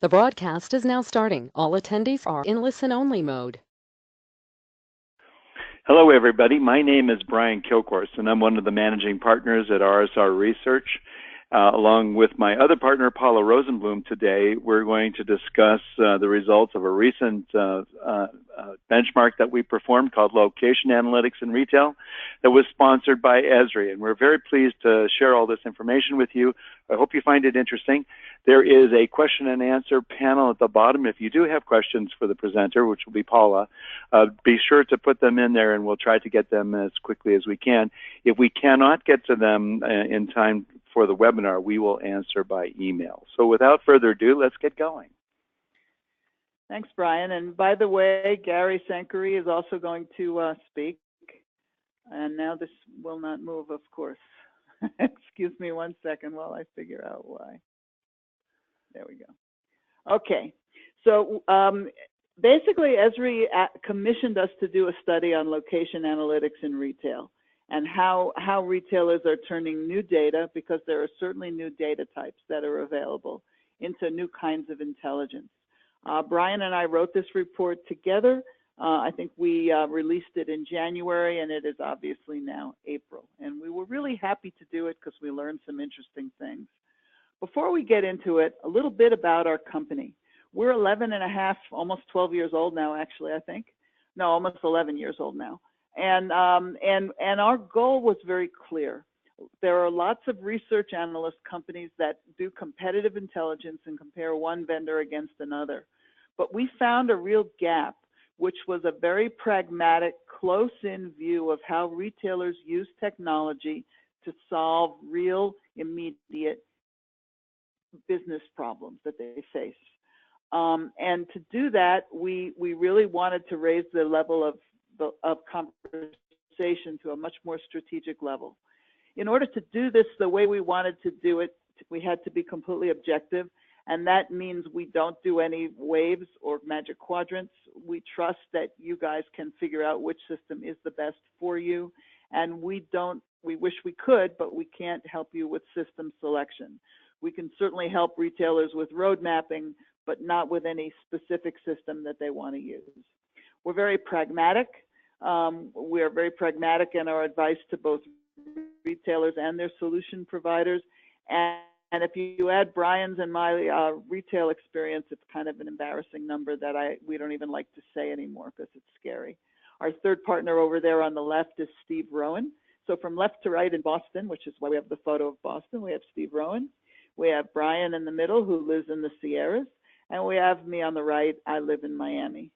The broadcast is now starting. All attendees are in listen-only mode. Hello, everybody. My name is Brian Kilcourse, and I'm one of the managing partners at RSR Research. Along with my other partner, Paula Rosenblum, today we're going to discuss the results of a recent benchmark that we performed called Location Analytics in Retail that was sponsored by Esri. And we're very pleased to share all this information with you. I hope you find it interesting. There is a question and answer panel at the bottom. If you do have questions for the presenter, which will be Paula, be sure to put them in there and we'll try to get them as quickly as we can. If we cannot get to them in time for the webinar, we will answer by email. So without further ado, let's get going. Thanks, Brian. And by the way, Gary Sankari is also going to speak. And now this will not move, of course. Excuse me 1 second while I figure out why. There we go. Okay. So basically, Esri commissioned us to do a study on location analytics in retail and how retailers are turning new data, because there are certainly new data types that are available, into new kinds of intelligence. Brian and I wrote this report together. I think we released it in January, and it is obviously now April. And we were really happy to do it because we learned some interesting things. Before we get into it, a little bit about our company. We're 11 and a half, almost 12 years old now, actually, I think. No, almost 11 years old now. And our goal was very clear. There are lots of research analyst companies that do competitive intelligence and compare one vendor against another. But we found a real gap, which was a very pragmatic, close-in view of how retailers use technology to solve real, immediate business problems that they face. And to do that, we really wanted to raise the level of conversation to a much more strategic level. In order to do this the way we wanted to do it, we had to be completely objective. And that means we don't do any waves or magic quadrants. We trust that you guys can figure out which system is the best for you. And we wish we could, but we can't help you with system selection. We can certainly help retailers with road mapping, but not with any specific system that they want to use. We're very pragmatic. We are very pragmatic in our advice to both retailers and their solution providers. And if you add Brian's and my retail experience, it's kind of an embarrassing number that we don't even like to say anymore because it's scary. Our third partner over there on the left is Steve Rowan. So from left to right in Boston, which is why we have the photo of Boston, we have Steve Rowan. We have Brian in the middle, who lives in the Sierras. And we have me on the right. I live in Miami.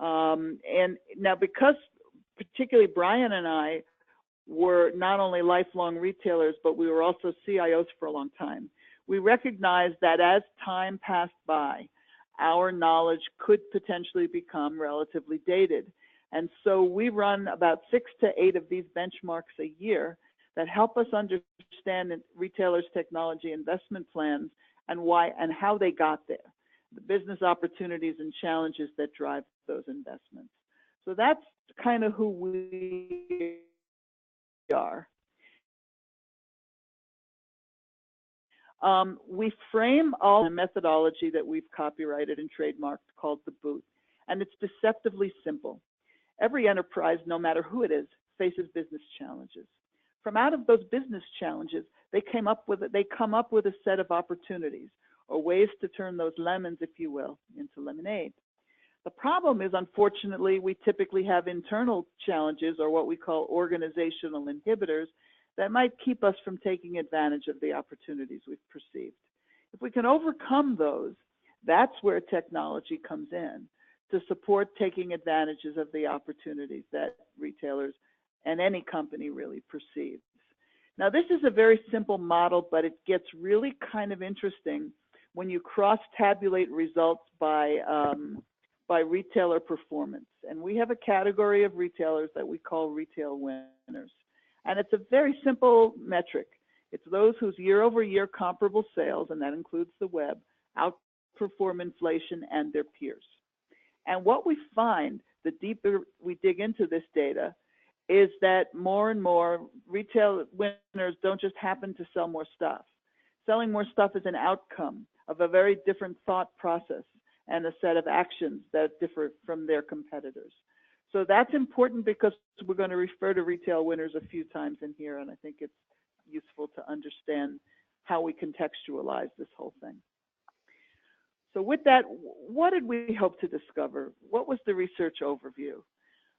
And now, because particularly Brian and I were not only lifelong retailers, but we were also CIOs for a long time, we recognized that as time passed by, our knowledge could potentially become relatively dated. And so we run about 6 to 8 of these benchmarks a year that help us understand retailers' technology investment plans and why and how they got there, the business opportunities and challenges that drive those investments. So that's kind of who we are. We frame all the methodology that we've copyrighted and trademarked called the boot, and it's deceptively simple. Every enterprise, no matter who it is, faces business challenges. From out of those business challenges, they come up with a set of opportunities or ways to turn those lemons, if you will, into lemonade. The problem is, unfortunately, we typically have internal challenges, or what we call organizational inhibitors, that might keep us from taking advantage of the opportunities we've perceived. If we can overcome those, that's where technology comes in to support taking advantages of the opportunities that retailers and any company really perceives. Now, this is a very simple model, but it gets really kind of interesting when you cross-tabulate results by retailer performance. And we have a category of retailers that we call retail winners. And it's a very simple metric. It's those whose year-over-year comparable sales, and that includes the web, outperform inflation and their peers. And what we find, the deeper we dig into this data, is that more and more retail winners don't just happen to sell more stuff. Selling more stuff is an outcome of a very different thought process and a set of actions that differ from their competitors. So that's important because we're going to refer to retail winners a few times in here, and I think it's useful to understand how we contextualize this whole thing. So with that, what did we hope to discover? What was the research overview?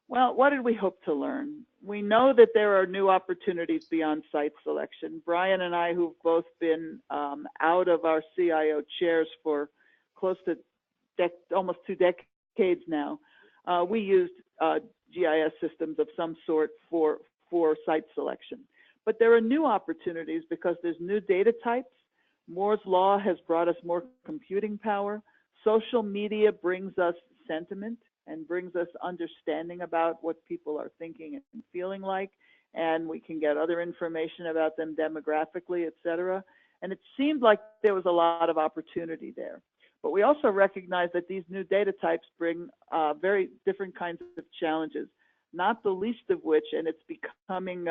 Well, what did we hope to learn? We know that there are new opportunities beyond site selection. Brian and I, who've both been out of our CIO chairs for close to almost 2 decades now, we used GIS systems of some sort for site selection. But there are new opportunities because there's new data types. Moore's law has brought us more computing power. Social media brings us sentiment and brings us understanding about what people are thinking and feeling like, and we can get other information about them demographically, et cetera. And it seemed like there was a lot of opportunity there. But we also recognize that these new data types bring very different kinds of challenges, not the least of which, and it's becoming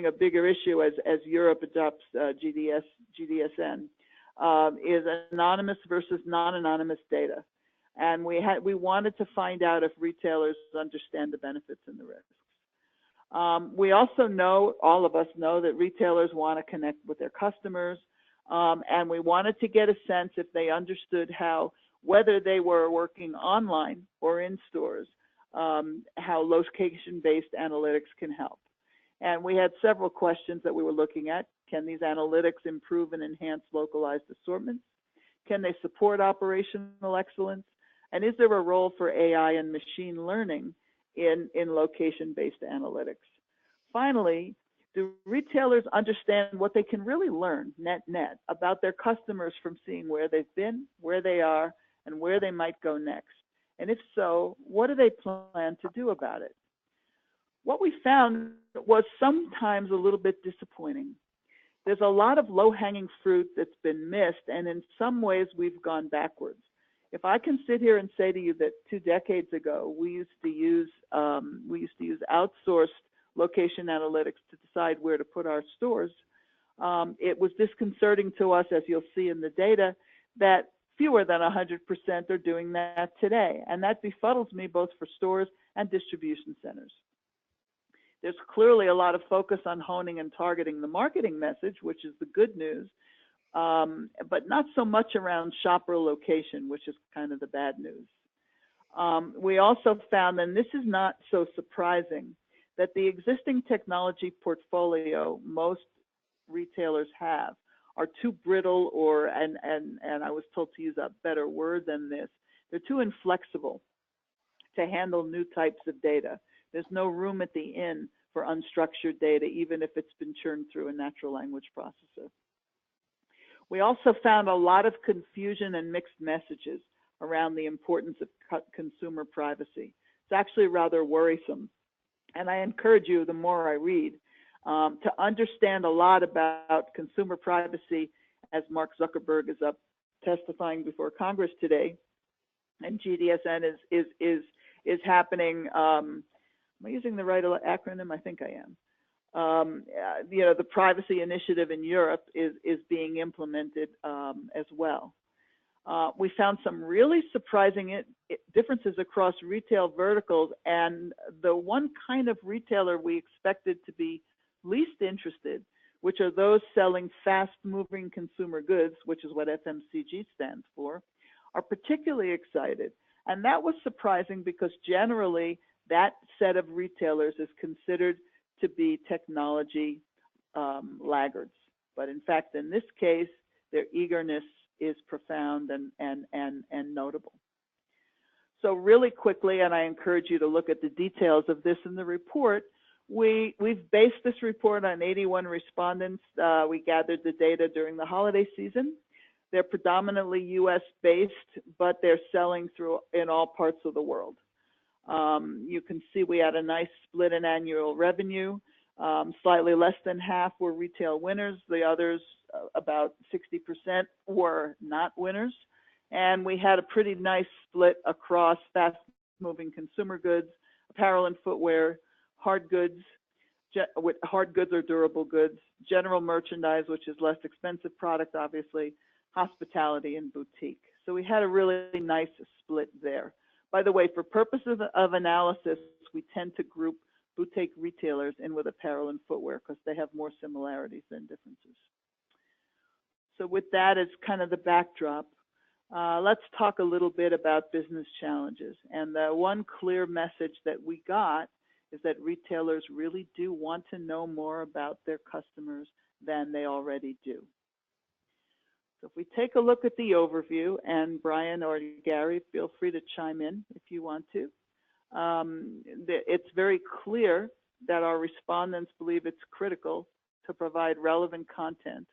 a bigger issue as Europe adopts GDSN, is anonymous versus non-anonymous data. And we wanted to find out if retailers understand the benefits and the risks. We also know, all of us know, that retailers want to connect with their customers, and we wanted to get a sense if they understood how, whether they were working online or in stores, how location-based analytics can help. And we had several questions that we were looking at. Can these analytics improve and enhance localized assortments? Can they support operational excellence? And is there a role for AI and machine learning in location-based analytics? Finally, do retailers understand what they can really learn net about their customers from seeing where they've been, where they are, and where they might go next? And if so, what do they plan to do about it? What we found was sometimes a little bit disappointing. There's a lot of low-hanging fruit that's been missed, and in some ways we've gone backwards. If I can sit here and say to you that 2 decades ago we used to use outsourced location analytics to decide where to put our stores, it was disconcerting to us, as you'll see in the data, that fewer than 100% are doing that today, and that befuddles me both for stores and distribution centers. There's clearly a lot of focus on honing and targeting the marketing message, which is the good news, but not so much around shopper location, which is kind of the bad news. We also found, and this is not so surprising, that the existing technology portfolio most retailers have are too brittle, or, and I was told to use a better word than this, they're too inflexible to handle new types of data. There's no room at the end for unstructured data, even if it's been churned through a natural language processor. We also found a lot of confusion and mixed messages around the importance of consumer privacy. It's actually rather worrisome. And I encourage you, the more I read, to understand a lot about consumer privacy, as Mark Zuckerberg is up testifying before Congress today, and GDSN is happening. Am I using the right acronym? I think I am. You know, the privacy initiative in Europe is being implemented as well. We found some really surprising differences across retail verticals, and the one kind of retailer we expected to be least interested, which are those selling fast-moving consumer goods, which is what FMCG stands for, are particularly excited. And that was surprising because generally that set of retailers is considered to be technology laggards. But in fact, in this case, their eagerness is profound and notable. So really quickly, and I encourage you to look at the details of this in the report, we've based this report on 81 respondents. We gathered the data during the holiday season. They're predominantly US-based, but they're selling through in all parts of the world. You can see we had a nice split in annual revenue. Slightly less than half were retail winners. The others, about 60%, were not winners. And we had a pretty nice split across fast-moving consumer goods, apparel and footwear, hard goods or durable goods, general merchandise, which is less expensive product, obviously, hospitality, and boutique. So we had a really nice split there. By the way, for purposes of analysis, we tend to group boutique retailers in with apparel and footwear because they have more similarities than differences. So with that as kind of the backdrop, let's talk a little bit about business challenges. And the one clear message that we got is that retailers really do want to know more about their customers than they already do. So if we take a look at the overview, and Brian or Gary, feel free to chime in if you want to. It's very clear that our respondents believe it's critical to provide relevant content,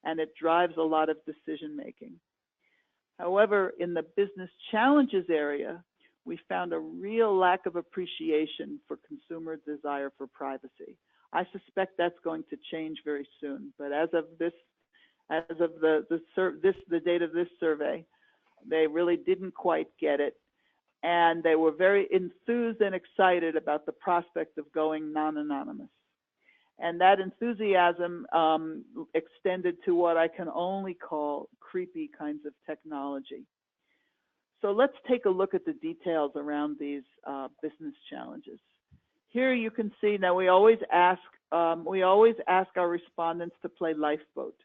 and it drives a lot of decision making. However, in the business challenges area, we found a real lack of appreciation for consumer desire for privacy. I suspect that's going to change very soon, but as of the date of this survey, they really didn't quite get it, and they were very enthused and excited about the prospect of going non-anonymous. And that enthusiasm extended to what I can only call creepy kinds of technology. So let's take a look at the details around these business challenges. Here you can see, now we always ask our respondents to play lifeboat,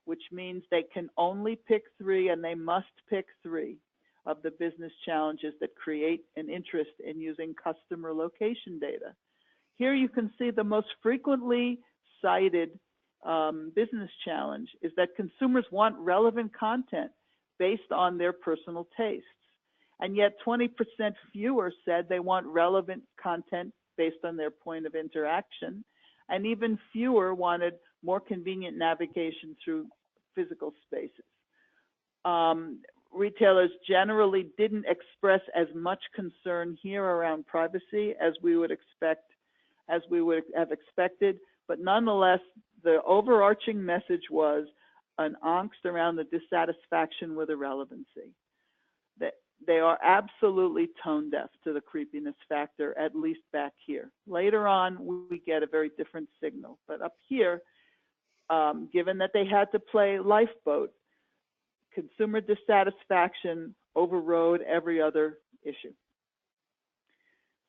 which means they can only pick 3, and they must pick 3 of the business challenges that create an interest in using customer location data. Here you can see the most frequently cited business challenge is that consumers want relevant content based on their personal tastes. And yet 20% fewer said they want relevant content based on their point of interaction. And even fewer wanted more convenient navigation through physical spaces. Retailers generally didn't express as much concern here around privacy as we would have expected, but nonetheless, the overarching message was an angst around the dissatisfaction with irrelevancy. That they are absolutely tone deaf to the creepiness factor, at least back here. Later on, we get a very different signal, but up here, given that they had to play lifeboat, consumer dissatisfaction overrode every other issue.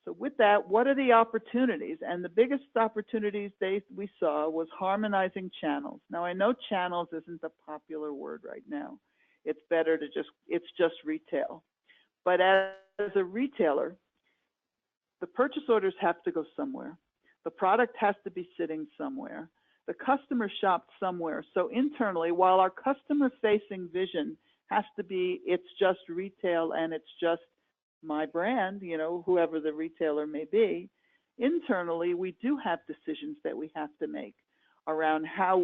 So with that, what are the opportunities? And the biggest opportunities we saw was harmonizing channels. Now I know channels isn't a popular word right now. It's better to it's just retail. But as a retailer, the purchase orders have to go somewhere. The product has to be sitting somewhere. The customer shopped somewhere. So internally, while our customer-facing vision has to be, it's just retail and it's just my brand, you know, whoever the retailer may be, internally, we do have decisions that we have to make around how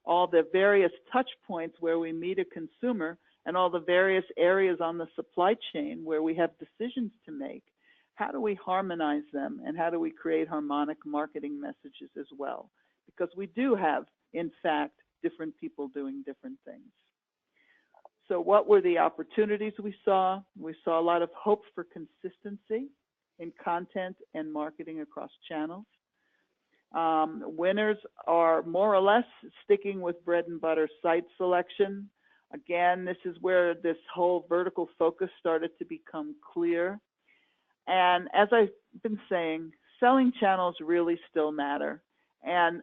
all the various touch points where we meet a consumer and all the various areas on the supply chain where we have decisions to make. How do we harmonize them, and how do we create harmonic marketing messages as well? Because we do have, in fact, different people doing different things. So what were the opportunities we saw? We saw a lot of hope for consistency in content and marketing across channels. Winners are more or less sticking with bread and butter site selection. Again, this is where this whole vertical focus started to become clear. And as I've been saying, selling channels really still matter. And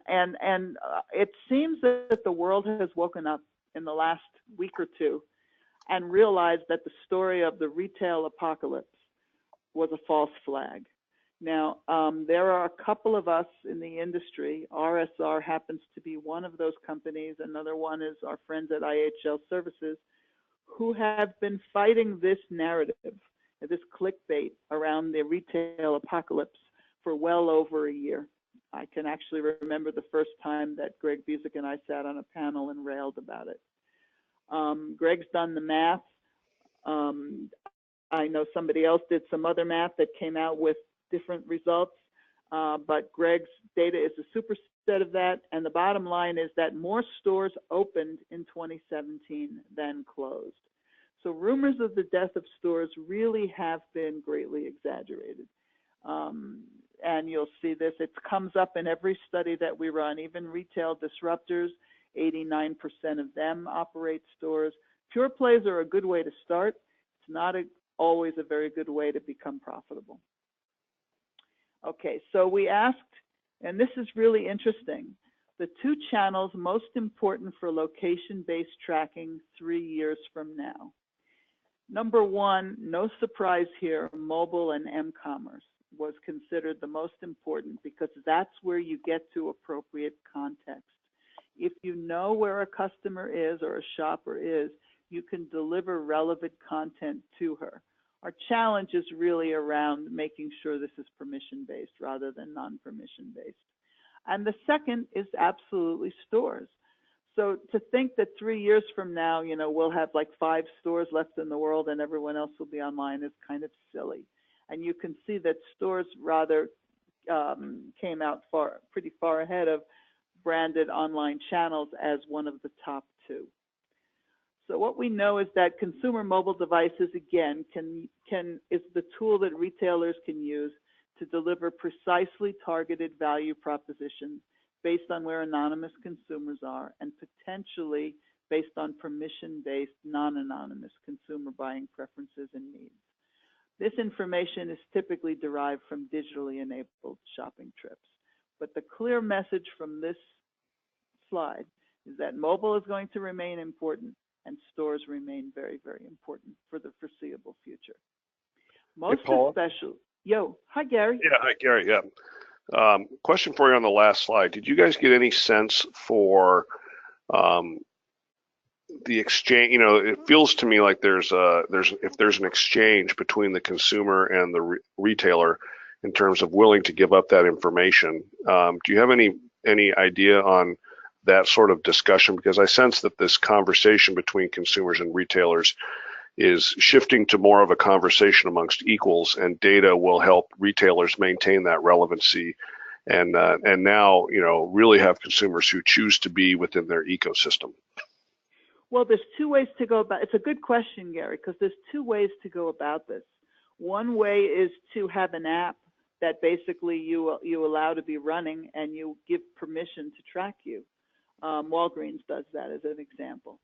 it seems that the world has woken up in the last week or two and realized that the story of the retail apocalypse was a false flag. Now, there are a couple of us in the industry. RSR happens to be one of those companies. Another one is our friends at IHL Services, who have been fighting this narrative, this clickbait around the retail apocalypse for well over a year. I can actually remember the first time that Greg Busick and I sat on a panel and railed about it. Greg's done the math. I know somebody else did some other math that came out with different results, but Greg's data is a superset of that, and the bottom line is that more stores opened in 2017 than closed. So rumors of the death of stores really have been greatly exaggerated. And you'll see this, it comes up in every study that we run, even retail disruptors, 89% of them operate stores. Pure plays are a good way to start. It's not always a very good way to become profitable. Okay, so we asked, and this is really interesting, the 2 channels most important for location-based tracking 3 years from now. Number 1, no surprise here, mobile and m-commerce was considered the most important because that's where you get to appropriate context. If you know where a customer is or a shopper is, you can deliver relevant content to her. Our challenge is really around making sure this is permission-based rather than non-permission-based. And the second is absolutely stores. So to think that 3 years from now, you know, we'll have like 5 stores left in the world and everyone else will be online is kind of silly. And you can see that stores rather came out pretty far ahead of branded online channels as one of the top 2. So what we know is that consumer mobile devices, again, is the tool that retailers can use to deliver precisely targeted value propositions based on where anonymous consumers are and potentially based on permission-based, non-anonymous consumer buying preferences and needs. This information is typically derived from digitally enabled shopping trips. But the clear message from this slide is that mobile is going to remain important and stores remain very, very important for the foreseeable future. Most especially, hi Gary. Yeah, hi Gary, yeah. Question for you on the last slide. Did you guys get any sense for the exchange? You know, it feels to me like if there's an exchange between the consumer and the retailer in terms of willing to give up that information. Do you have any idea on that sort of discussion? Because I sense that this conversation between consumers and retailers is shifting to more of a conversation amongst equals, and data will help retailers maintain that relevancy and now, you know, really have consumers who choose to be within their ecosystem. Well, there's 2 ways to go about it. It's a good question, Gary, because there's 2 ways to go about this. One way is to have an app that basically you allow to be running and you give permission to track you. Walgreens does that as an example.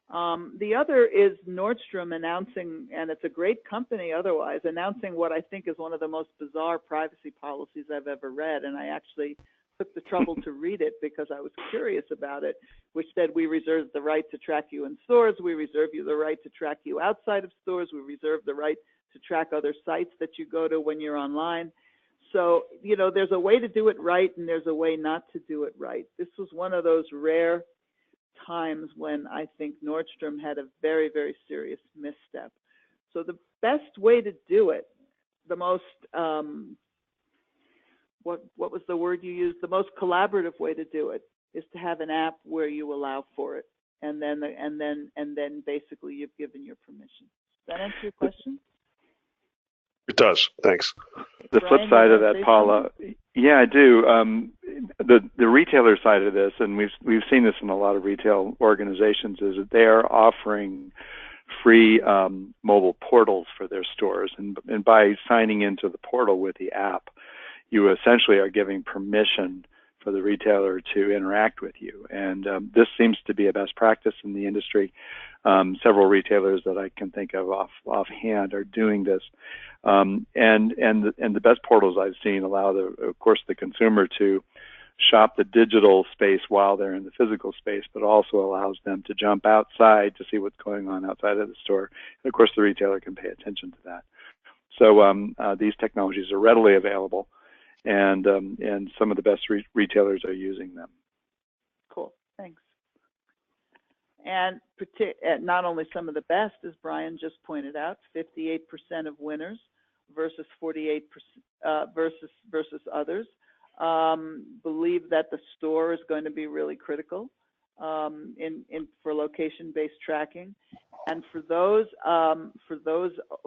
The other is Nordstrom announcing, and it's a great company otherwise, announcing what I think is one of the most bizarre privacy policies I've ever read, and I actually took the trouble to read it because I was curious about it, which said we reserve the right to track you in stores, we reserve you the right to track you outside of stores, we reserve the right to track other sites that you go to when you're online. So, you know, there's a way to do it right and there's a way not to do it right. This was one of those rare times when I think Nordstrom had a very, very serious misstep. So the best way to do it, the most, what was the word you used? The most collaborative way to do it is to have an app where you allow for it, and then basically you've given your permission. Does that answer your question? It does. Thanks. The flip side of that, Paula, yeah, I do. The retailer side of this, and we've seen this in a lot of retail organizations, is that they are offering free mobile portals for their stores, and by signing into the portal with the app, you essentially are giving permission for the retailer to interact with you. And this seems to be a best practice in the industry. Several retailers that I can think of offhand are doing this. And the best portals I've seen allow, of course, the consumer to shop the digital space while they're in the physical space, but also allows them to jump outside to see what's going on outside of the store. And of course, the retailer can pay attention to that. So these technologies are readily available, and some of the best retailers are using them. Cool, thanks. And not only some of the best, as Brian just pointed out, 58% of winners versus 48% versus others believe that the store is going to be really critical for location-based tracking. And for those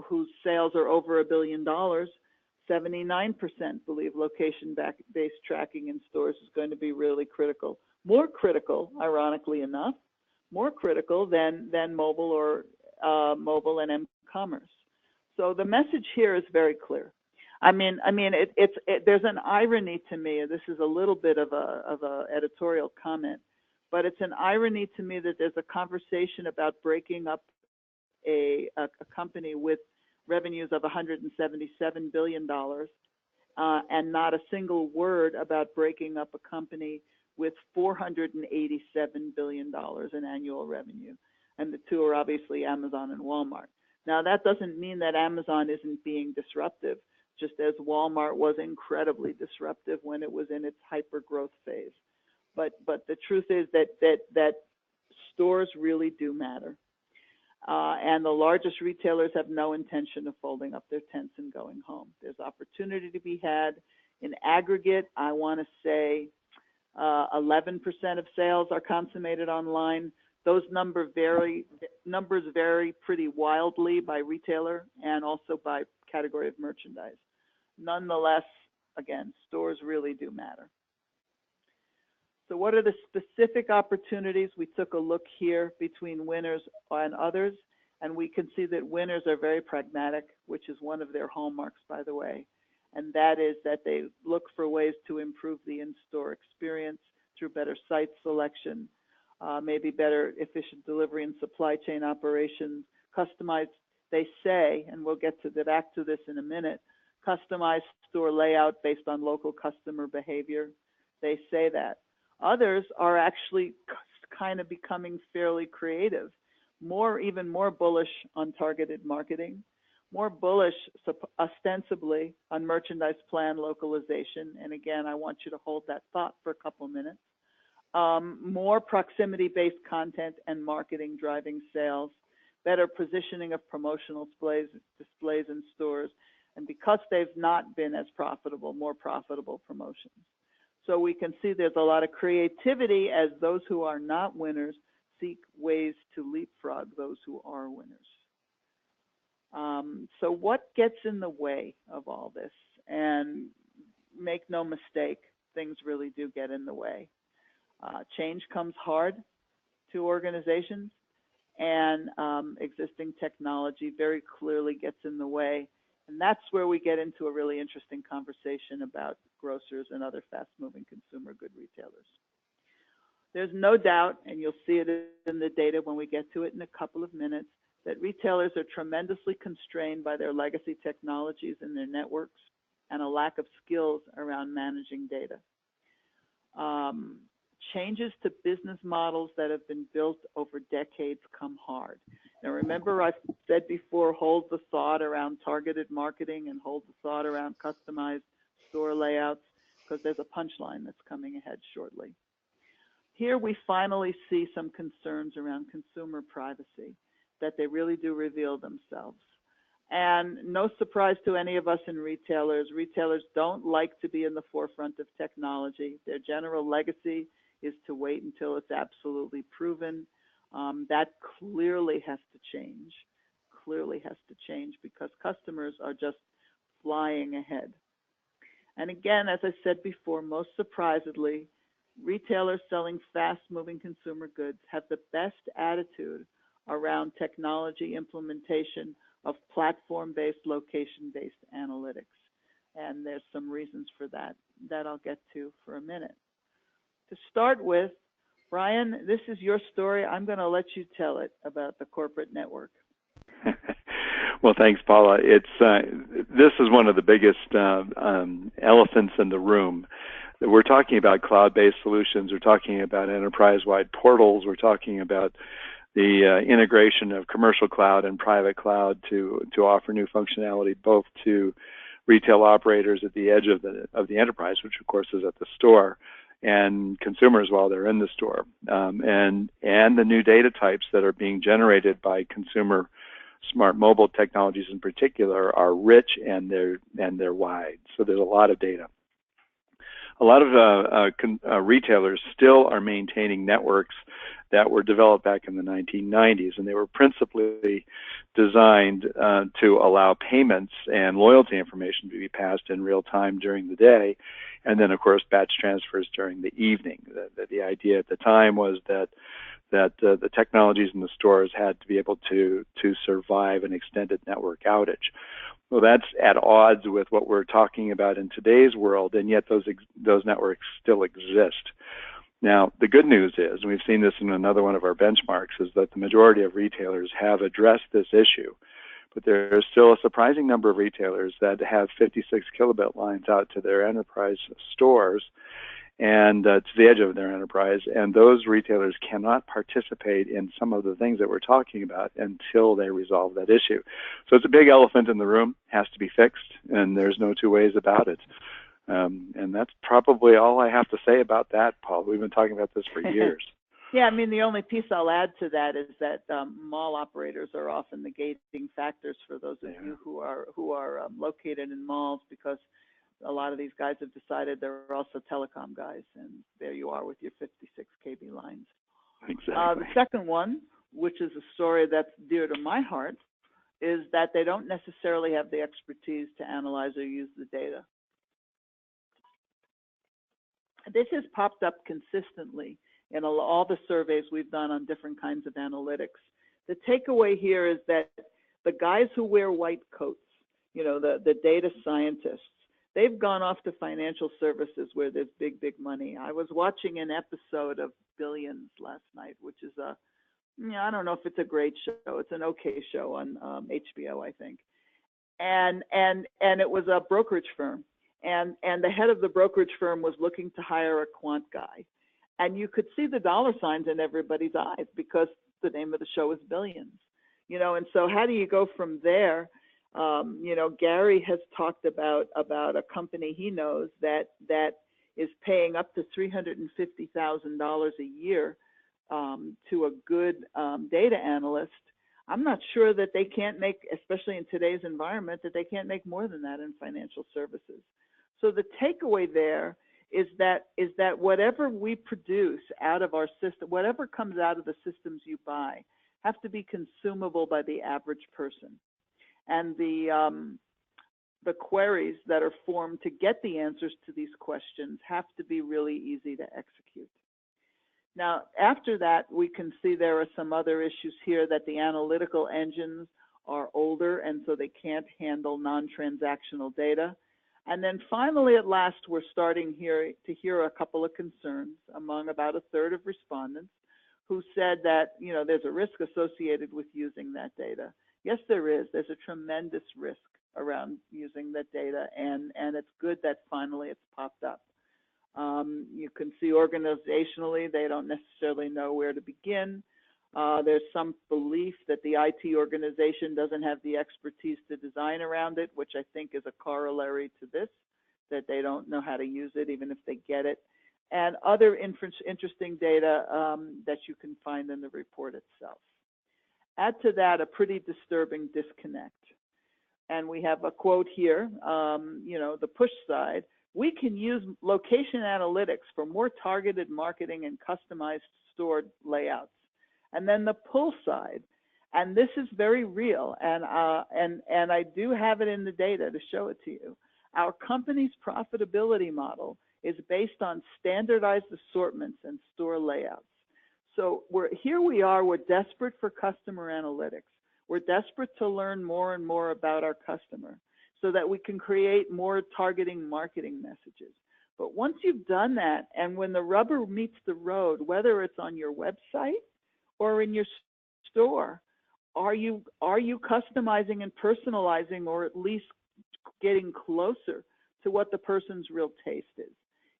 whose sales are over $1 billion, 79% believe location-based tracking in stores is going to be really critical. More critical, ironically enough, more critical than mobile or mobile and m-commerce. So the message here is very clear. I mean, there's an irony to me. This is a little bit of a editorial comment, but it's an irony to me that there's a conversation about breaking up a company with revenues of $177 billion, and not a single word about breaking up a company with $487 billion in annual revenue. And the two are obviously Amazon and Walmart. Now, that doesn't mean that Amazon isn't being disruptive, just as Walmart was incredibly disruptive when it was in its hyper-growth phase. But the truth is that stores really do matter. And the largest retailers have no intention of folding up their tents and going home. There's opportunity to be had. In aggregate, I want to say 11% of sales are consummated online. Those numbers vary pretty wildly by retailer and also by category of merchandise. Nonetheless, again, stores really do matter. So what are the specific opportunities? We took a look here between winners and others, and we can see that winners are very pragmatic, which is one of their hallmarks, by the way, and that is that they look for ways to improve the in-store experience through better site selection, maybe better efficient delivery and supply chain operations, customized, they say, and we'll get back to this in a minute, customized store layout based on local customer behavior. They say that. Others are actually kind of becoming fairly creative, even more bullish on targeted marketing, more bullish ostensibly on merchandise plan localization. And again, I want you to hold that thought for a couple of minutes. More proximity-based content and marketing driving sales, better positioning of promotional displays in stores, and because they've not been as profitable, more profitable promotions. So we can see there's a lot of creativity as those who are not winners seek ways to leapfrog those who are winners. So what gets in the way of all this? And make no mistake, things really do get in the way. Change comes hard to organizations, and existing technology very clearly gets in the way. And that's where we get into a really interesting conversation about grocers and other fast-moving consumer good retailers. There's no doubt, and you'll see it in the data when we get to it in a couple of minutes, that retailers are tremendously constrained by their legacy technologies and their networks and a lack of skills around managing data. Changes to business models that have been built over decades come hard. Now remember, I said before, hold the thought around targeted marketing and hold the thought around customized store layouts, because there's a punchline that's coming ahead shortly. Here we finally see some concerns around consumer privacy, that they really do reveal themselves. And no surprise to any of us in retailers don't like to be in the forefront of technology. Their general legacy is to wait until it's absolutely proven. That clearly has to change, because customers are just flying ahead. And again, as I said before, most surprisingly, retailers selling fast-moving consumer goods have the best attitude around technology implementation of platform-based, location-based analytics. And there's some reasons for that I'll get to for a minute. To start with, Brian, this is your story. I'm going to let you tell it about the corporate network. Well, thanks, Paula. This is one of the biggest elephants in the room. We're talking about cloud-based solutions. We're talking about enterprise-wide portals. We're talking about the integration of commercial cloud and private cloud to offer new functionality both to retail operators at the edge of the enterprise, which of course is at the store, and consumers while they're in the store, and the new data types that are being generated by consumer smart mobile technologies in particular are rich and they're wide. So there's a lot of data. A lot of retailers still are maintaining networks that were developed back in the 1990s, and they were principally designed to allow payments and loyalty information to be passed in real time during the day, and then, of course, batch transfers during the evening. The idea at the time was that the technologies in the stores had to be able to survive an extended network outage. Well, that's at odds with what we're talking about in today's world, and yet those networks still exist. Now, the good news is, and we've seen this in another one of our benchmarks, is that the majority of retailers have addressed this issue. But there's still a surprising number of retailers that have 56 kilobit lines out to their enterprise stores and to the edge of their enterprise, and those retailers cannot participate in some of the things that we're talking about until they resolve that issue. So it's a big elephant in the room, has to be fixed, and there's no two ways about it. And that's probably all I have to say about that, Paul. We've been talking about this for years. Yeah, I mean, the only piece I'll add to that is that mall operators are often the gating factors for those of you who are located in malls, because a lot of these guys have decided they're also telecom guys, and there you are with your 56 kb lines. Exactly. The second one, which is a story that's dear to my heart, is that they don't necessarily have the expertise to analyze or use the data. This has popped up consistently in all the surveys we've done on different kinds of analytics. The takeaway here is that the guys who wear white coats, you know, the data scientists, they've gone off to financial services where there's big, big money. I was watching an episode of Billions last night, which is I don't know if it's a great show. It's an okay show on HBO, I think. And it was a brokerage firm. And the head of the brokerage firm was looking to hire a quant guy. And you could see the dollar signs in everybody's eyes because the name of the show is Billions. You know, and so how do you go from there? You know, Gary has talked about a company he knows that is paying up to $350,000 a year to a good data analyst. I'm not sure that they can't make, especially in today's environment, that they can't make more than that in financial services. So the takeaway there is that whatever we produce out of our system, whatever comes out of the systems you buy, have to be consumable by the average person. And the queries that are formed to get the answers to these questions have to be really easy to execute. Now, after that, we can see there are some other issues here, that the analytical engines are older, and so they can't handle non-transactional data. And then finally, at last, we're starting here to hear a couple of concerns among about a third of respondents who said that, you know, there's a risk associated with using that data. Yes, there is. There's a tremendous risk around using that data, and it's good that finally it's popped up. You can see organizationally, they don't necessarily know where to begin. There's some belief that the IT organization doesn't have the expertise to design around it, which I think is a corollary to this, that they don't know how to use it, even if they get it. And other interesting data that you can find in the report itself. Add to that a pretty disturbing disconnect. And we have a quote here, you know, the push side. We can use location analytics for more targeted marketing and customized store layouts. And then the pull side, and this is very real, and I do have it in the data to show it to you. Our company's profitability model is based on standardized assortments and store layouts. So we're desperate for customer analytics. We're desperate to learn more and more about our customer so that we can create more targeting marketing messages. But once you've done that, and when the rubber meets the road, whether it's on your website or in your store, are you customizing and personalizing, or at least getting closer to what the person's real taste is?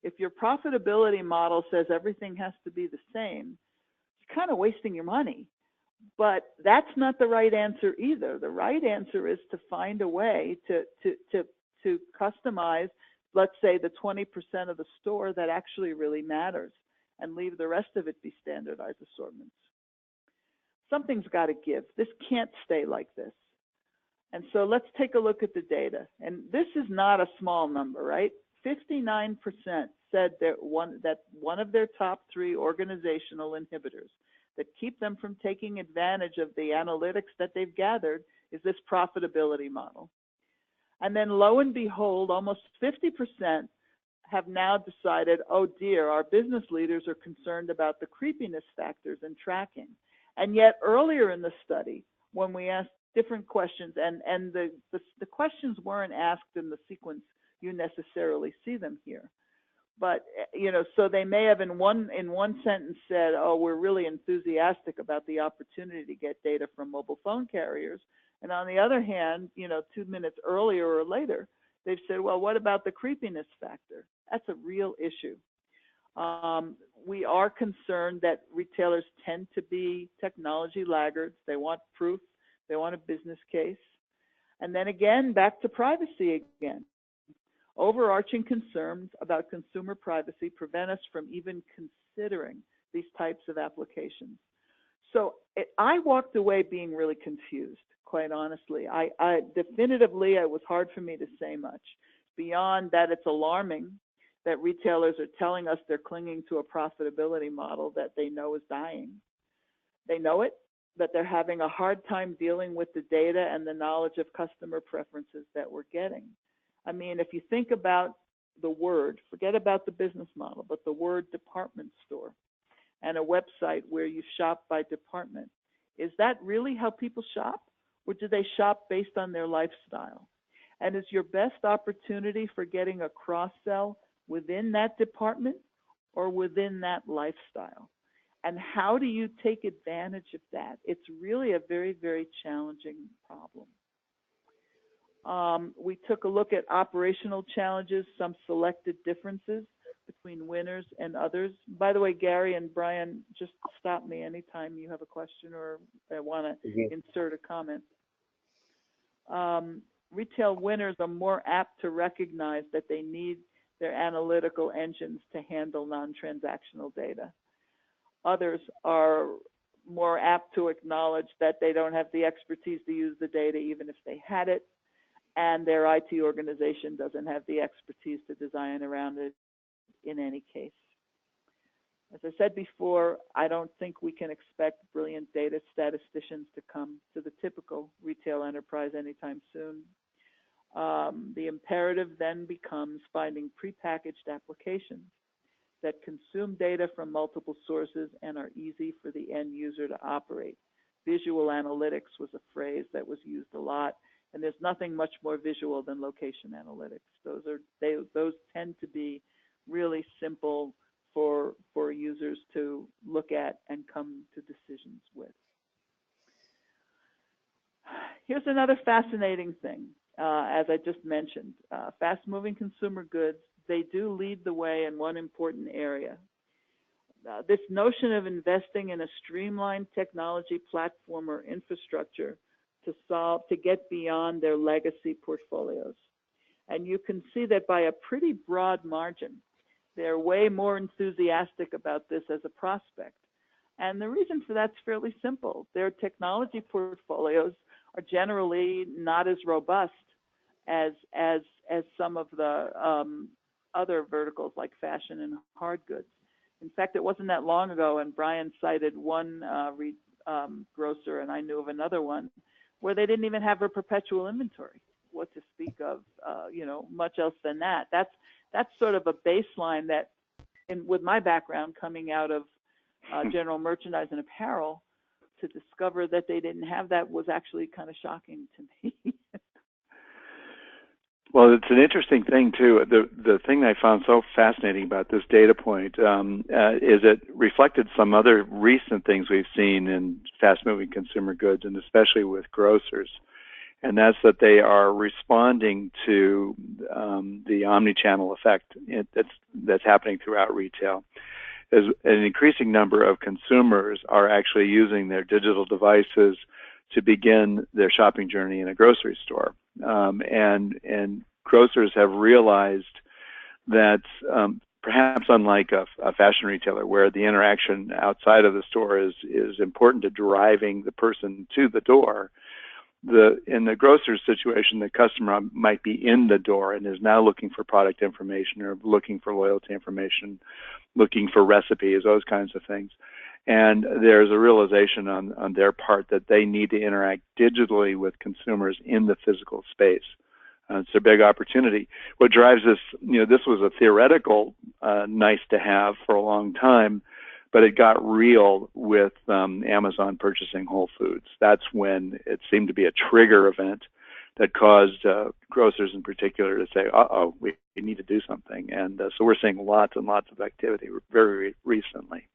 If your profitability model says everything has to be the same, you're kind of wasting your money. But that's not the right answer either. The right answer is to find a way to customize, let's say, the 20% of the store that actually really matters, and leave the rest of it be standardized assortments. Something's got to give. This can't stay like this. And so let's take a look at the data. And this is not a small number, right? 59% said that one of their top 3 organizational inhibitors that keep them from taking advantage of the analytics that they've gathered is this profitability model. And then lo and behold, almost 50% have now decided, oh dear, our business leaders are concerned about the creepiness factors in tracking. And yet earlier in the study, when we asked different questions, and the questions weren't asked in the sequence you necessarily see them here, But so they may have in one sentence said, "Oh, we're really enthusiastic about the opportunity to get data from mobile phone carriers," and on the other hand, 2 minutes earlier or later, they've said, "Well, what about the creepiness factor?" That's a real issue. We are concerned that retailers tend to be technology laggards. They want proof. They want a business case. And then again, back to privacy again. Overarching concerns about consumer privacy prevent us from even considering these types of applications. So I walked away being really confused, quite honestly. I definitively, it was hard for me to say much. Beyond that, it's alarming that retailers are telling us they're clinging to a profitability model that they know is dying. They know it, but they're having a hard time dealing with the data and the knowledge of customer preferences that we're getting. I mean, if you think about the word, forget about the business model, but the word department store and a website where you shop by department, is that really how people shop? Or do they shop based on their lifestyle? And is your best opportunity for getting a cross-sell within that department or within that lifestyle? And how do you take advantage of that? It's really a very, very challenging problem. We took a look at operational challenges, some selected differences between winners and others. By the way, Gary and Brian, just stop me anytime you have a question or want to insert a comment. Retail winners are more apt to recognize that they need their analytical engines to handle non-transactional data. Others are more apt to acknowledge that they don't have the expertise to use the data even if they had it, and their IT organization doesn't have the expertise to design around it in any case. As I said before, I don't think we can expect brilliant data statisticians to come to the typical retail enterprise anytime soon. The imperative then becomes finding prepackaged applications that consume data from multiple sources and are easy for the end user to operate. Visual analytics was a phrase that was used a lot, and there's nothing much more visual than location analytics. Those tend to be really simple for users to look at and come to decisions with. Here's another fascinating thing, as I just mentioned. Fast-moving consumer goods, they do lead the way in one important area. This notion of investing in a streamlined technology platform or infrastructure to get beyond their legacy portfolios. And you can see that by a pretty broad margin. They're way more enthusiastic about this as a prospect. And the reason for that's fairly simple. Their technology portfolios are generally not as robust as some of the other verticals like fashion and hard goods. In fact, it wasn't that long ago, and Brian cited one grocer, and I knew of another one, where they didn't even have a perpetual inventory. What to speak of, much else than that. That's sort of a baseline that, with my background coming out of general merchandise and apparel, to discover that they didn't have that was actually kind of shocking to me. Well, it's an interesting thing, too. The thing I found so fascinating about this data point is it reflected some other recent things we've seen in fast-moving consumer goods, and especially with grocers. And that's that they are responding to the omni-channel effect that's happening throughout retail. As an increasing number of consumers are actually using their digital devices to begin their shopping journey in a grocery store. And grocers have realized that perhaps unlike a fashion retailer where the interaction outside of the store is important to driving the person to the door, in the grocer's situation, the customer might be in the door and is now looking for product information or looking for loyalty information, looking for recipes, those kinds of things. And there's a realization on their part that they need to interact digitally with consumers in the physical space. It's a big opportunity. What drives this, this was a theoretical nice to have for a long time, but it got real with Amazon purchasing Whole Foods. That's when it seemed to be a trigger event that caused grocers in particular to say, uh-oh, we need to do something. And so we're seeing lots and lots of activity very recently.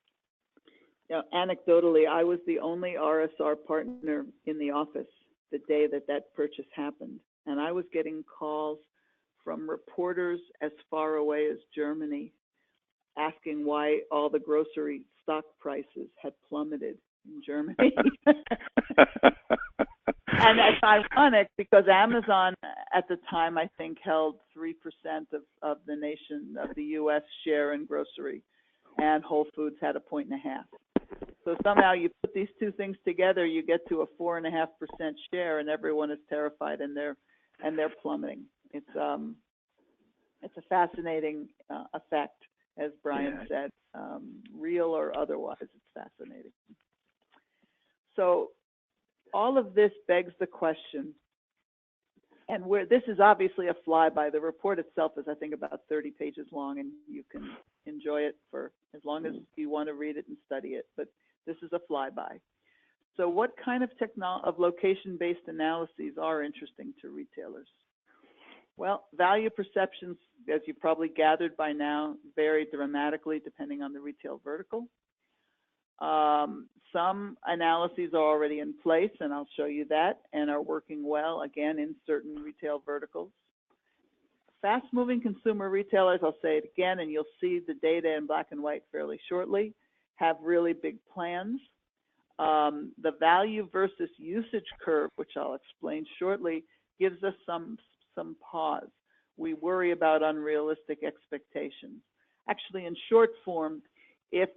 You know, anecdotally, I was the only RSR partner in the office the day that that purchase happened. And I was getting calls from reporters as far away as Germany asking why all the grocery stock prices had plummeted in Germany. And it's ironic because Amazon at the time, I think, held 3% of the nation, of the U.S. share in grocery, and Whole Foods had 1.5 points. So somehow you put these two things together, you get to a 4.5% share, and everyone is terrified, and they're plummeting. It's a fascinating effect, as Brian said, real or otherwise. It's fascinating. So all of this begs the question, and this is obviously a flyby. The report itself is, I think, about 30 pages long, and you can enjoy it for as long as you want to read it and study it. But this is a flyby. So what kind of location-based analyses are interesting to retailers? Well, value perceptions, as you probably gathered by now, vary dramatically depending on the retail vertical. Some analyses are already in place, and I'll show you that, and are working well, again, in certain retail verticals. Fast-moving consumer retailers, I'll say it again, and you'll see the data in black and white fairly shortly, have really big plans. The value versus usage curve, which I'll explain shortly, gives us some pause. We worry about unrealistic expectations. Actually, in short form, if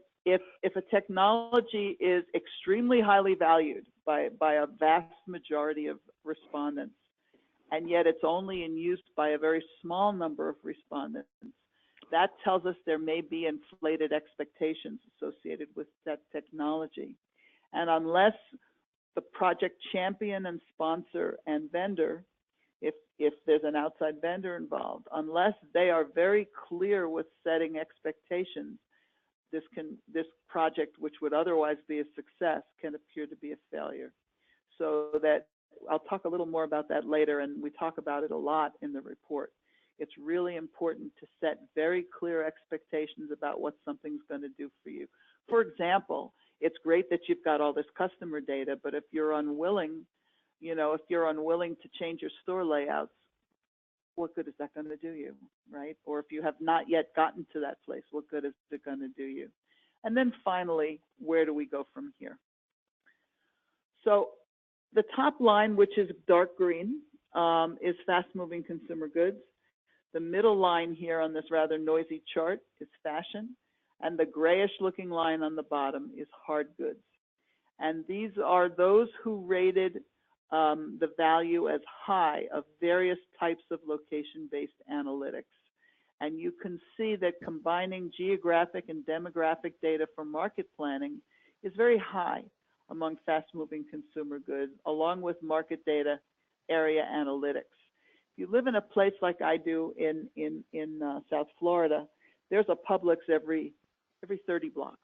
a technology is extremely highly valued by a vast majority of respondents, and yet it's only in use by a very small number of respondents, that tells us there may be inflated expectations associated with that technology. And unless the project champion and sponsor and vendor, if there's an outside vendor involved, unless they are very clear with setting expectations, this project, which would otherwise be a success, can appear to be a failure. So that I'll talk a little more about that later, and we talk about it a lot in the report. It's really important to set very clear expectations about what something's going to do for you. For example, it's great that you've got all this customer data, but if you're unwilling, to change your store layouts, what good is that going to do you, right? Or if you have not yet gotten to that place, what good is it going to do you? And then finally, where do we go from here? So the top line, which is dark green, is fast-moving consumer goods. The middle line here on this rather noisy chart is fashion, and the grayish-looking line on the bottom is hard goods. And these are those who rated the value as high of various types of location-based analytics. And you can see that combining geographic and demographic data for market planning is very high among fast-moving consumer goods, along with market data area analytics. If you live in a place like I do in South Florida, there's a Publix every 30 blocks.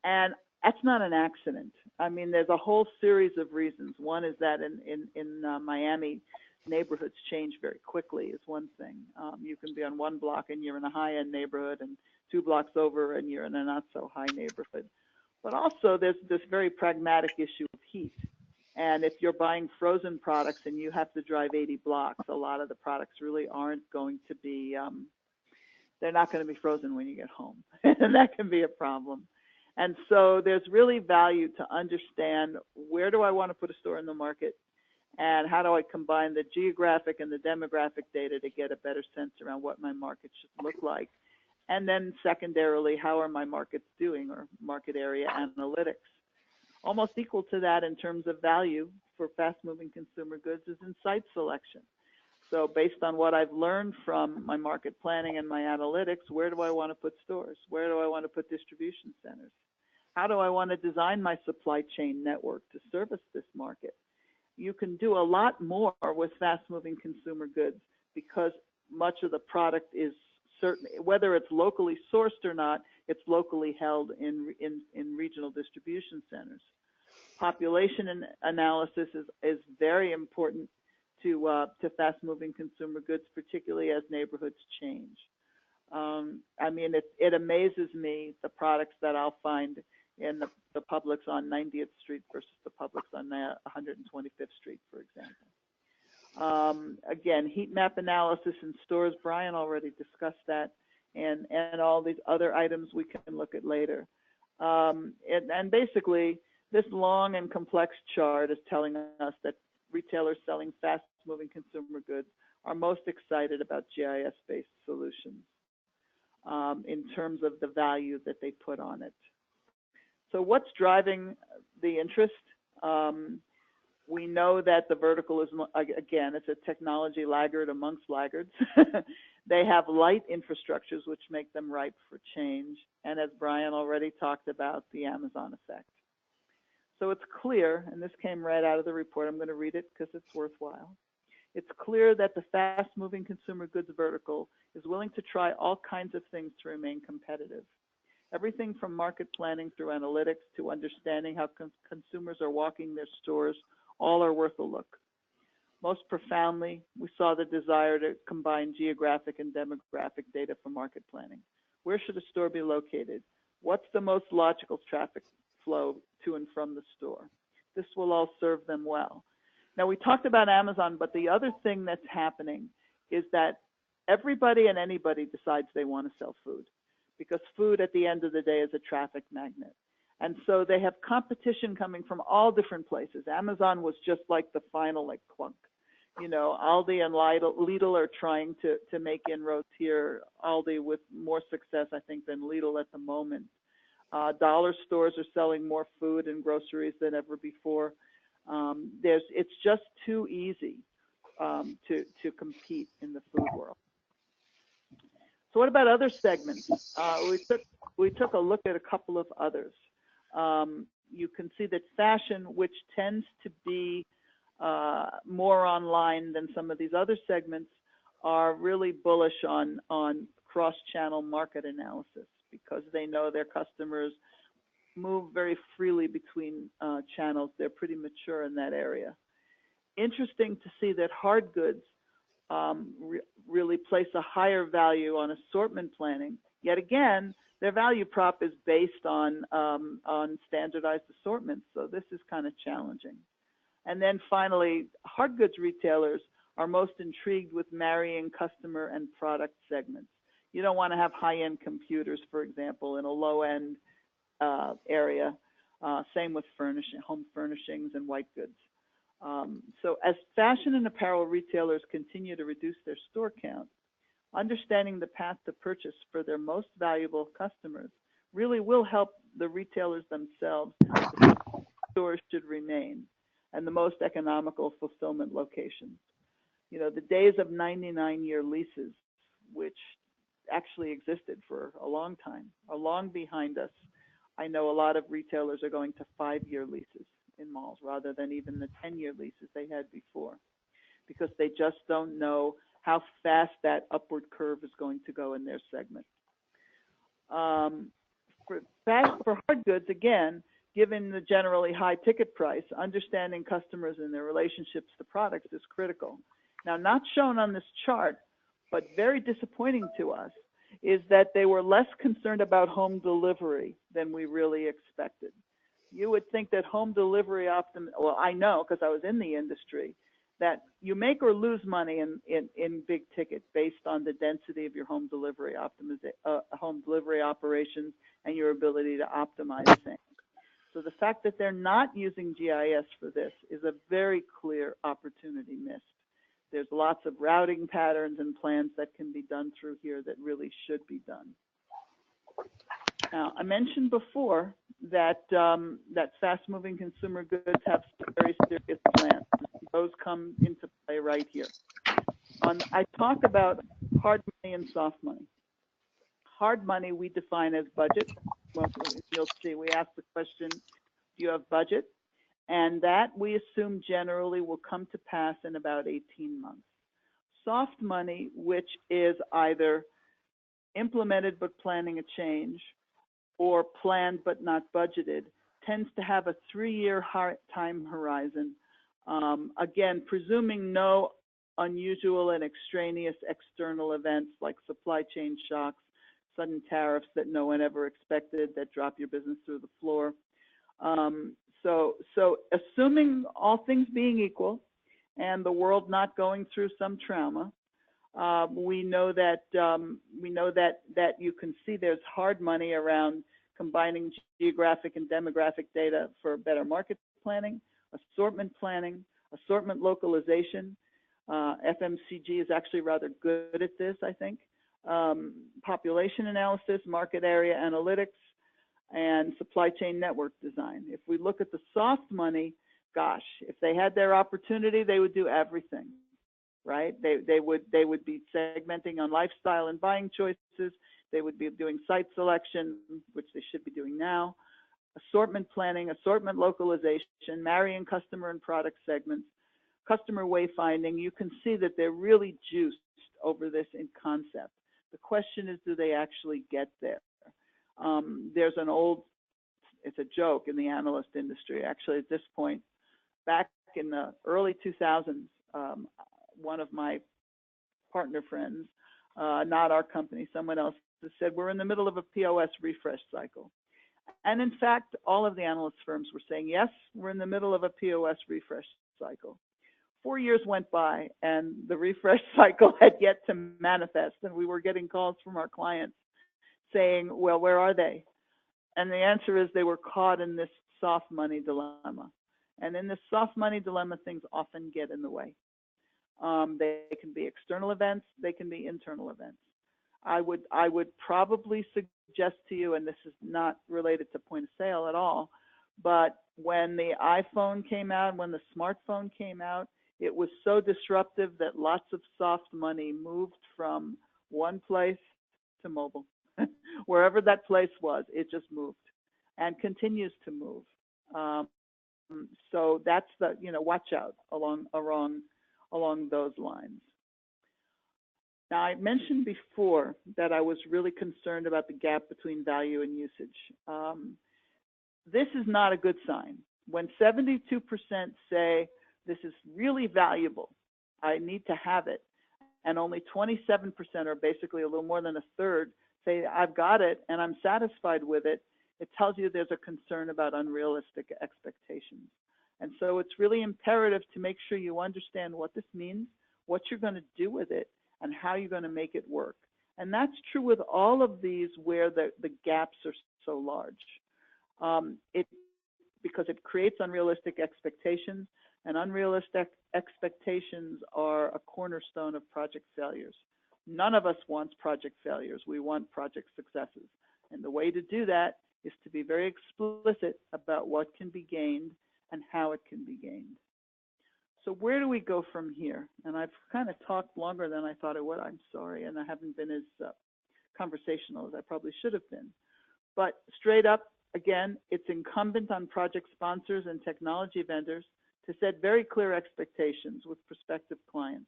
And that's not an accident. I mean, there's a whole series of reasons. One is that in Miami, neighborhoods change very quickly is one thing. You can be on one block and you're in a high-end neighborhood, and 2 blocks over and you're in a not-so-high neighborhood. But also there's this very pragmatic issue of heat. And if you're buying frozen products and you have to drive 80 blocks, a lot of the products really aren't going to be, they're not going to be frozen when you get home. And that can be a problem. And so there's really value to understand, where do I want to put a store in the market, and how do I combine the geographic and the demographic data to get a better sense around what my market should look like. And then secondarily, how are my markets doing, or market area analytics. Almost equal to that in terms of value for fast-moving consumer goods is in site selection. So based on what I've learned from my market planning and my analytics, where do I want to put stores? Where do I want to put distribution centers? How do I want to design my supply chain network to service this market? You can do a lot more with fast-moving consumer goods because much of the product is certain, whether it's locally sourced or not, it's locally held in regional distribution centers. Population analysis is very important to fast-moving consumer goods, particularly as neighborhoods change. I mean, it amazes me the products that I'll find in the Publix on 90th Street versus the Publix on 125th Street, for example. Again, heat map analysis in stores, Brian already discussed that, and all these other items we can look at later. And basically, this long and complex chart is telling us that retailers selling fast-moving consumer goods are most excited about GIS-based solutions in terms of the value that they put on it. So what's driving the interest? We know that the vertical is, again, it's a technology laggard amongst laggards. They have light infrastructures, which make them ripe for change. And as Brian already talked about, the Amazon effect. So it's clear, and this came right out of the report, I'm going to read it because it's worthwhile. It's clear that the fast-moving consumer goods vertical is willing to try all kinds of things to remain competitive. Everything from market planning through analytics to understanding how consumers are walking their stores, all are worth a look. Most profoundly, we saw the desire to combine geographic and demographic data for market planning. Where should a store be located? What's the most logical traffic flow to and from the store? This will all serve them well. Now, we talked about Amazon, but the other thing that's happening is that everybody and anybody decides they want to sell food, because food at the end of the day is a traffic magnet. And so they have competition coming from all different places. Amazon was just like the final clunk. You know, Aldi and Lidl are trying to make inroads here. Aldi with more success, I think, than Lidl at the moment. Dollar stores are selling more food and groceries than ever before. It's just too easy to compete in the food world. So what about other segments? We took a look at a couple of others. You can see that fashion, which tends to be more online than some of these other segments, are really bullish on cross-channel market analysis, because they know their customers move very freely between channels. They're pretty mature in that area. Interesting to see that hard goods really place a higher value on assortment planning. Yet again, their value prop is based on standardized assortments, so this is kind of challenging. And then finally, hard goods retailers are most intrigued with marrying customer and product segments. You don't want to have high-end computers, for example, in a low-end area. Same with home furnishings and white goods. So as fashion and apparel retailers continue to reduce their store count, understanding the path to purchase for their most valuable customers really will help the retailers themselves. The stores should remain and the most economical fulfillment locations. You know, the days of 99-year leases, which actually existed for a long time, are long behind us. I know a lot of retailers are going to 5-year leases in malls rather than even the 10-year leases they had before, because they just don't know how fast that upward curve is going to go in their segment. For hard goods, again, given the generally high ticket price, understanding customers and their relationships to products is critical. Now, not shown on this chart, but very disappointing to us, is that they were less concerned about home delivery than we really expected. You would think that home delivery well, I know because I was in the industry, that you make or lose money in big ticket based on the density of your home delivery operations and your ability to optimize things. So the fact that they're not using GIS for this is a very clear opportunity missed. There's lots of routing patterns and plans that can be done through here that really should be done. Now, I mentioned before that that fast-moving consumer goods have very serious plans. Those come into play right here. I talk about hard money and soft money. Hard money we define as budget. Well, you'll see we ask the question, do you have budget? And that we assume generally will come to pass in about 18 months. Soft money, which is either implemented but planning a change or planned but not budgeted, tends to have a 3-year time horizon Again, presuming no unusual and extraneous external events like supply chain shocks, sudden tariffs that no one ever expected that drop your business through the floor. So assuming all things being equal and the world not going through some trauma, we know that you can see there's hard money around combining geographic and demographic data for better market planning, assortment localization. FMCG is actually rather good at this, I think. Population analysis, market area analytics, and supply chain network design. If we look at the soft money, gosh, if they had their opportunity, they would do everything, right? They would be segmenting on lifestyle and buying choices. They would be doing site selection, which they should be doing now, assortment planning, assortment localization, marrying customer and product segments, customer wayfinding. You can see that they're really juiced over this in concept. The question is, do they actually get there? There's an old, it's a joke in the analyst industry, actually, at this point. Back in the early 2000s, one of my partner friends, not our company, someone else, said, we're in the middle of a POS refresh cycle. And in fact, all of the analyst firms were saying, yes, we're in the middle of a POS refresh cycle. 4 years went by and the refresh cycle had yet to manifest, and we were getting calls from our clients saying, well, where are they? And the answer is they were caught in this soft money dilemma. And in this soft money dilemma, things often get in the way. They can be external events, they can be internal events. I would probably suggest to you, and this is not related to point of sale at all, but when the iPhone came out, when the smartphone came out, it was so disruptive that lots of soft money moved from one place to mobile. Wherever that place was, it just moved and continues to move. So that's the, watch out along those lines. Now, I mentioned before that I was really concerned about the gap between value and usage. This is not a good sign. When 72% say this is really valuable, I need to have it, and only 27%, or basically a little more than a third, say I've got it and I'm satisfied with it, it tells you there's a concern about unrealistic expectations. And so it's really imperative to make sure you understand what this means, what you're going to do with it, and how you're going to make it work. And that's true with all of these where the gaps are so large. Because it creates unrealistic expectations, and unrealistic expectations are a cornerstone of project failures. None of us wants project failures. We want project successes. And the way to do that is to be very explicit about what can be gained and how it can be gained. So where do we go from here? And I've kind of talked longer than I thought I would. I'm sorry, and I haven't been as conversational as I probably should have been. But straight up, again, it's incumbent on project sponsors and technology vendors to set very clear expectations with prospective clients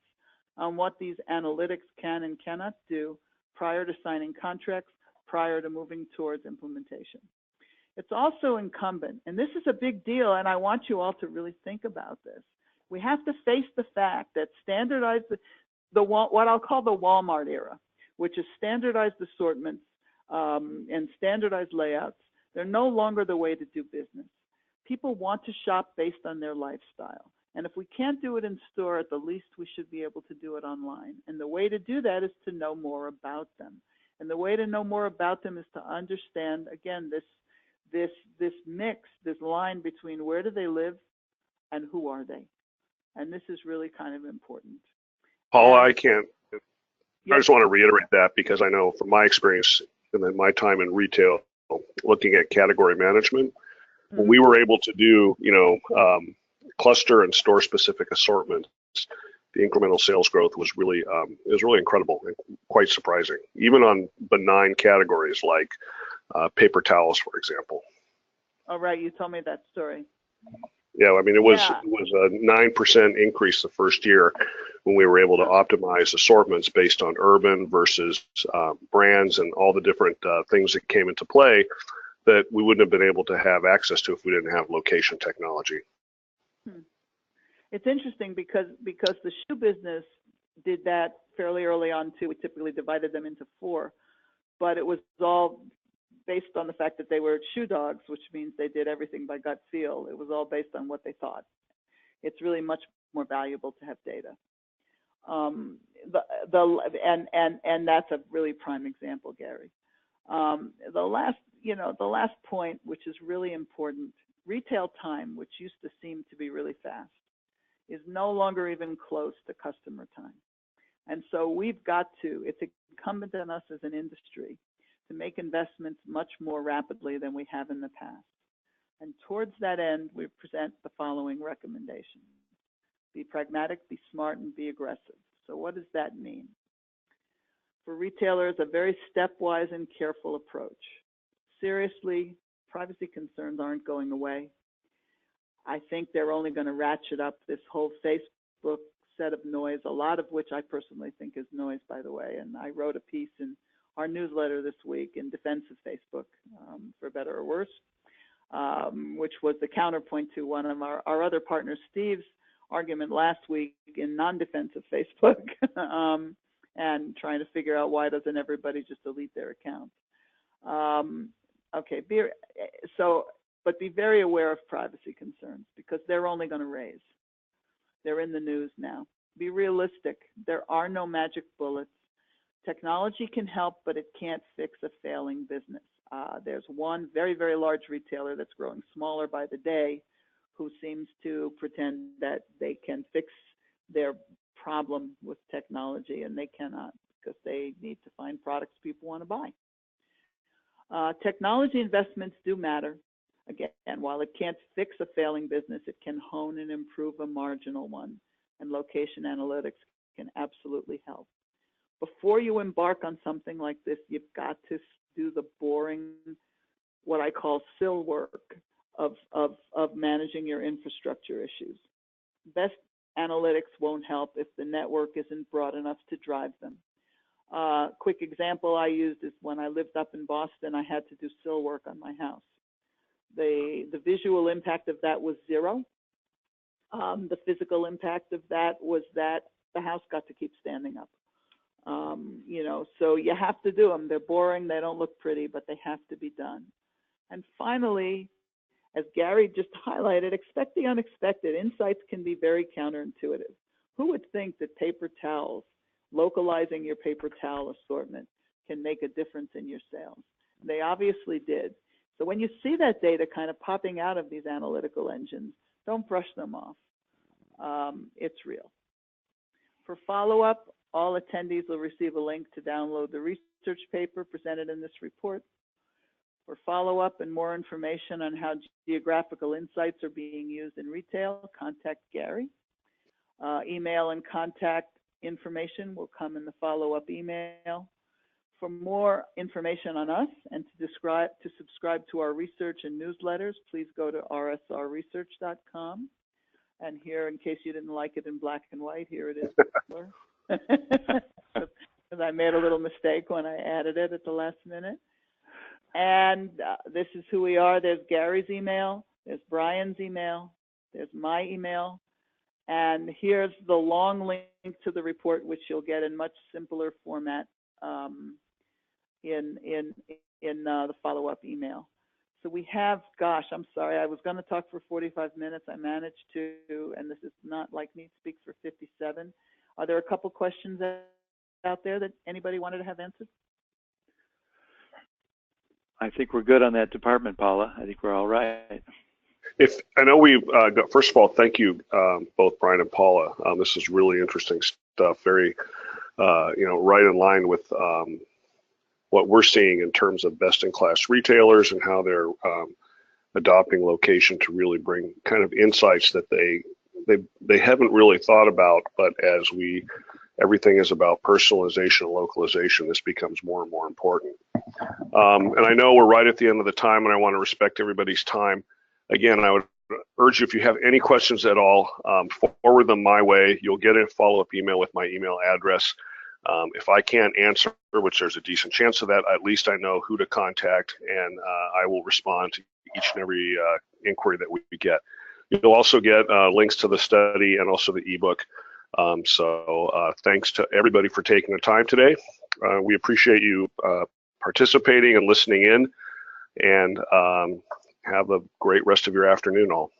on what these analytics can and cannot do prior to signing contracts, prior to moving towards implementation. It's also incumbent, and this is a big deal, and I want you all to really think about this. We have to face the fact that standardized, what I'll call the Walmart era, which is standardized assortments and standardized layouts, they're no longer the way to do business. People want to shop based on their lifestyle. And if we can't do it in store, at the least we should be able to do it online. And the way to do that is to know more about them. And the way to know more about them is to understand, again, this mix, this line between where do they live and who are they. And this is really kind of important. Paula, I just want to reiterate that, because I know from my experience and then my time in retail, looking at category management, when we were able to do, cluster and store specific assortments, the incremental sales growth was really, incredible and quite surprising, even on benign categories like paper towels, for example. Oh, right. You told me that story. Yeah, I mean, it was a 9% increase the first year when we were able to optimize assortments based on urban versus brands and all the different things that came into play that we wouldn't have been able to have access to if we didn't have location technology. It's interesting because the shoe business did that fairly early on too. We typically divided them into 4, but it was all based on the fact that they were shoe dogs, which means they did everything by gut feel. It was all based on what they thought. It's really much more valuable to have data. And that's a really prime example, Gary. The last point, which is really important, retail time, which used to seem to be really fast, is no longer even close to customer time. And so we've got to, it's incumbent on us as an industry to make investments much more rapidly than we have in the past. And towards that end, we present the following recommendations. Be pragmatic, be smart, and be aggressive. So what does that mean? For retailers, a very stepwise and careful approach. Seriously, privacy concerns aren't going away. I think they're only going to ratchet up this whole Facebook set of noise, a lot of which I personally think is noise, by the way. And I wrote a piece in our newsletter this week in defense of Facebook, for better or worse, which was the counterpoint to one of our other partners, Steve's argument last week in non-defense of Facebook, and trying to figure out why doesn't everybody just delete their accounts. Okay, but be very aware of privacy concerns because they're only going to raise. They're in the news now. Be realistic. There are no magic bullets. Technology can help, but it can't fix a failing business. There's one very, very large retailer that's growing smaller by the day who seems to pretend that they can fix their problem with technology, and they cannot because they need to find products people want to buy. Technology investments do matter. Again, while it can't fix a failing business, it can hone and improve a marginal one, and location analytics can absolutely help. Before you embark on something like this, you've got to do the boring, what I call SIL work of managing your infrastructure issues. Best analytics won't help if the network isn't broad enough to drive them. Quick example I used is when I lived up in Boston, I had to do SIL work on my house. The visual impact of that was 0. The physical impact of that was that the house got to keep standing up. So you have to do them. They're boring, they don't look pretty, but they have to be done. And finally, as Gary just highlighted, expect the unexpected. Insights can be very counterintuitive. Who would think that paper towels, localizing your paper towel assortment, can make a difference in your sales? They obviously did. So when you see that data kind of popping out of these analytical engines, don't brush them off. It's real. For follow-up, all attendees will receive a link to download the research paper presented in this report. For follow-up and more information on how geographical insights are being used in retail, contact Gary. Email and contact information will come in the follow-up email. For more information on us and to subscribe to our research and newsletters, please go to rsrresearch.com. And here, in case you didn't like it in black and white, here it is. Because I made a little mistake when I added it at the last minute. And this is who we are. There's Gary's email, there's Brian's email, there's my email, and here's the long link to the report, which you'll get in much simpler format in the follow-up email. So we have, gosh, I'm sorry, I was going to talk for 45 minutes. I managed to, and this is not like me speaks for 57. Are there a couple questions out there that anybody wanted to have answered? I think we're good on that department, Paula. I think we're all right. If I know we've got, first of all, thank you both Brian and Paula. This is really interesting stuff. Very, right in line with what we're seeing in terms of best-in-class retailers and how they're adopting location to really bring kind of insights that they haven't really thought about. But as everything is about personalization and localization, this becomes more and more important. And I know we're right at the end of the time, and I want to respect everybody's time. Again, I would urge you, if you have any questions at all, forward them my way. You'll get a follow-up email with my email address. If I can't answer, which there's a decent chance of that, at least I know who to contact, and I will respond to each and every inquiry that we get. You'll also get links to the study and also the ebook. So thanks to everybody for taking the time today. We appreciate you participating and listening in, and have a great rest of your afternoon all.